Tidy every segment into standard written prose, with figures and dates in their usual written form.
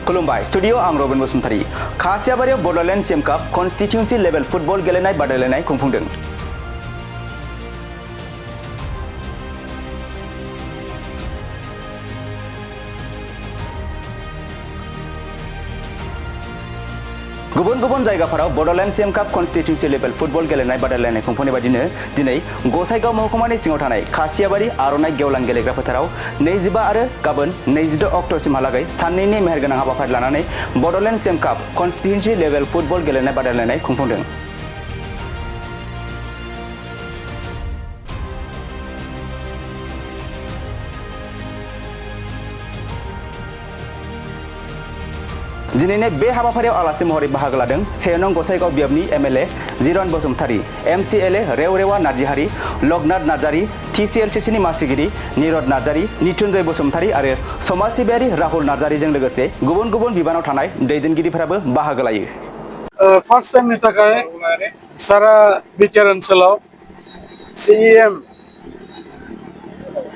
खुलुमबाय स्टुडियो आं Robin Basumatary खासियाबारियाव Bodoland CM काप कन्स्टिट्युएन्सि level football गेलेनाय बादायलायनाय खुंफुंदों। गुबुन गुबुन जायगाफोराव बड'लेण्ड सीएम काप कन्स्टिट्युएन्सि लेभेल फुटबल गेलेनाय बादायलायनाय खुंफुंनाय बायदिनो दिनै गसाइगाव महकुमानि सिङाव थानाय खासियाबारि आर'नाइ गेवलां गेलेग्रा फोथाराव 25 आरो गाबोन 26 अक्ट'सिमहालागै साननैनि मेहेरगोनां हाबाफारि लानानै बड'लेण्ड सीएम काप कन्स्टिट्युएन्सि लेभेल फुटबल गेलेनाय बादायलायनाय खुंफुंदों। दिनैनि बे हाबाफारियाव आलासि महरै बाहागो लादों 1 नं गसाइगाव बियाबनि एमएलए जिरन बसुमतारी, एमसिएलए रेवरेवा नार्जिहारि, लकनाथ नार्जारि, टिसिएलसिसिनि मासिगिरि निरद नार्जारि, निथुनजय बसुमतारी आरो समाज सिबियारि राहुल नार्जारिजों लोगोसे गुबुन गुबुन बिबानाव थानाय दैदेनगिरिफोराबो बाहागो लायो। फार्स्ट टाइमनि थाखाय सारा बिटिआर ओनसोलाव सीएम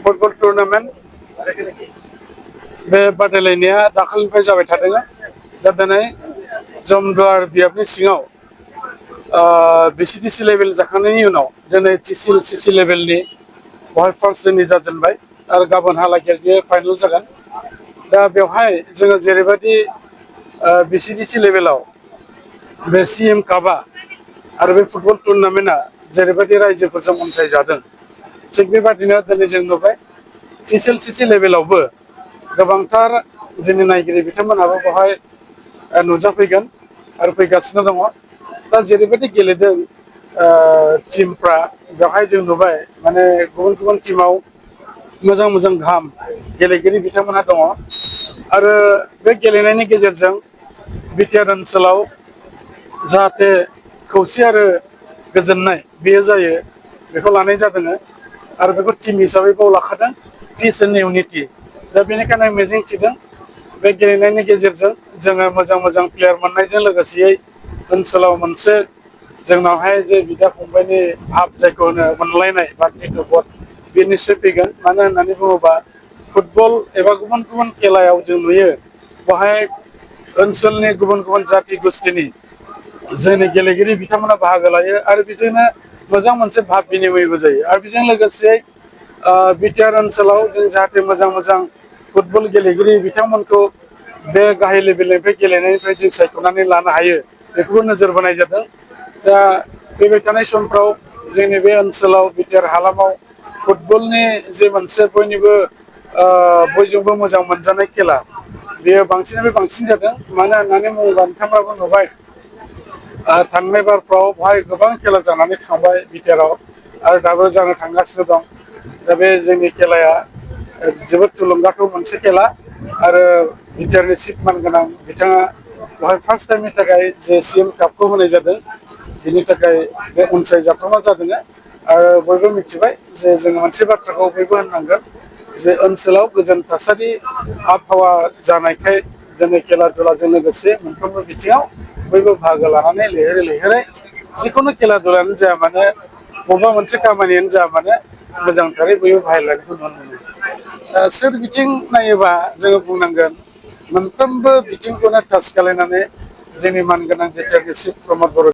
फुटबल टुर्नामेन्ट बे बादायलायनाया दाखालिनिफ्राय जाबाय थादों। दा दिनै जमदुवार बियाबनि सिङाव बिसिडिसि लेभेल जाखांनायनि उनाव दिनै टिसिएलसिसि लेभेलनि बेवहाय फार्स्ट दिनै जाजेनबाय आरो गाबोनहालागै बेयो फाइनाल जागोन। दा बेवहाय जोङो जेरैबायदि बिसिडिसि लेभेलाव बे सीएम कापआ आरो बे फुटबल टुर्नामेन्टआ जेरैबायदि रायजोफोरजों अनसायजादों, थिग बेबादिनो दिनै जों नुबाय टिसिएलसिसि लेभेलावबो गोबांथार जोंनि नायगिरि बिथांमोनहाबो बेवहाय नुजाफैगोन आरो फैगासिनो दङ। दा जेरैबायदि गेलेदों टीमफ्रा बेवहाय जों नुबाय माने गुबुन गुबुन टीमाव मोजां मोजां गाहाम गेलेगिरि बिथांमोनहा दङ आरो बे गेलेनायनि गेजेरजों बिटिआर ओनसोलाव जाहाथे खौसे आरो गोजोननाय बेयो जायो बेखौ लानाय जादों आरो बेखौ टीम हिसाबै बाव लाखादों पिस एन्ड इउनिटि। दा बेनिखायनो आं मिजिं थिदों बे गेलेनायनि गेजेरजों जोङो मोजां मोजां प्लेयार मोननायजों लोगोसेयै ओनसोलाव मोनसे जोंनावहाय जे बिदा फंबायनि भाब जायखौ होनो मोनलायनाय बा टिटुबट बे निश्चय फैगोन। मानो होननानै बुङोबा फुटबल एबा गुबुन गुबुन खेलायाव जों नुयो बेवहाय ओनसोलनि गुबुन गुबुन जाथि गोष्ठीनि जोंनि गेलेगिरि बिथांमोना बाहागो लायो आरो बेजोंनो मोजां मोनसे भाब बिनिमयबो जायो। आरो बेजों लोगोसे बिटिआर ओनसोलाव जों जाहाथे मोजां मोजां फुटबल गेलेगिरि बिथांमोनखौ बे गाहाय लेभेलनिफ्राय गेलेनायनिफ्राय जों सायख'नानै लानो हायो बेखौबो नोजोर बोनाय जादों। दा फैबाय थानाय समफ्राव जोंनि बे ओनसोलाव बिटिआर हालामाव फुटबलनि जे मोनसे बयनिबो बयजोंबो मोजां मोनजानाय खेला बेयो बांसिननिफ्राय बांसिन जादों। मानो होननानै बुङोबा नोंथांमोनाबो नुबाय थांनाय बारफ्राव बेवहाय गोबां खेला जानानै थांबाय बिटिआराव आरो दाबो जानो थांगासिनो दं। दा बे जोंनि खेलाया जोबोद थुलुंगाथाव मोनसे खेला आरो बिटिआरनि चिफ मानगोनां बिथाङा बेवहाय फार्स्ट टाइमनि थाखाय जे सीएम कापखौ होनाय जादों बिनि थाखाय बे अनसायजाथावना जादों। आरो बयबो मिथिबाय जे जोङो मोनसे बाथ्राखौ बयबो होननांगोन जे ओनसोलाव गोजोन थासारि आबहावा जानायखाय जोंनि खेला दुलाजों लोगोसे मोनफ्रोमबो बिथिङाव बयबो बाहागो लानानै लैहोरै लैहोरै जिखुनु खेला दुलायानो जाया मानो बबेबा मोनसे खामानियानो जाया मानो मोजांथारै बयबो बाहायलायनायखौ नुनो मोनो। सोर बिथिं नायोबा जोङो बुंनांगोन मोनफ्रोमबो बिथिंखौनो टाच खालायनानै जोंनि मानगोनां बिटिआरनि चिफ प्रमद बर'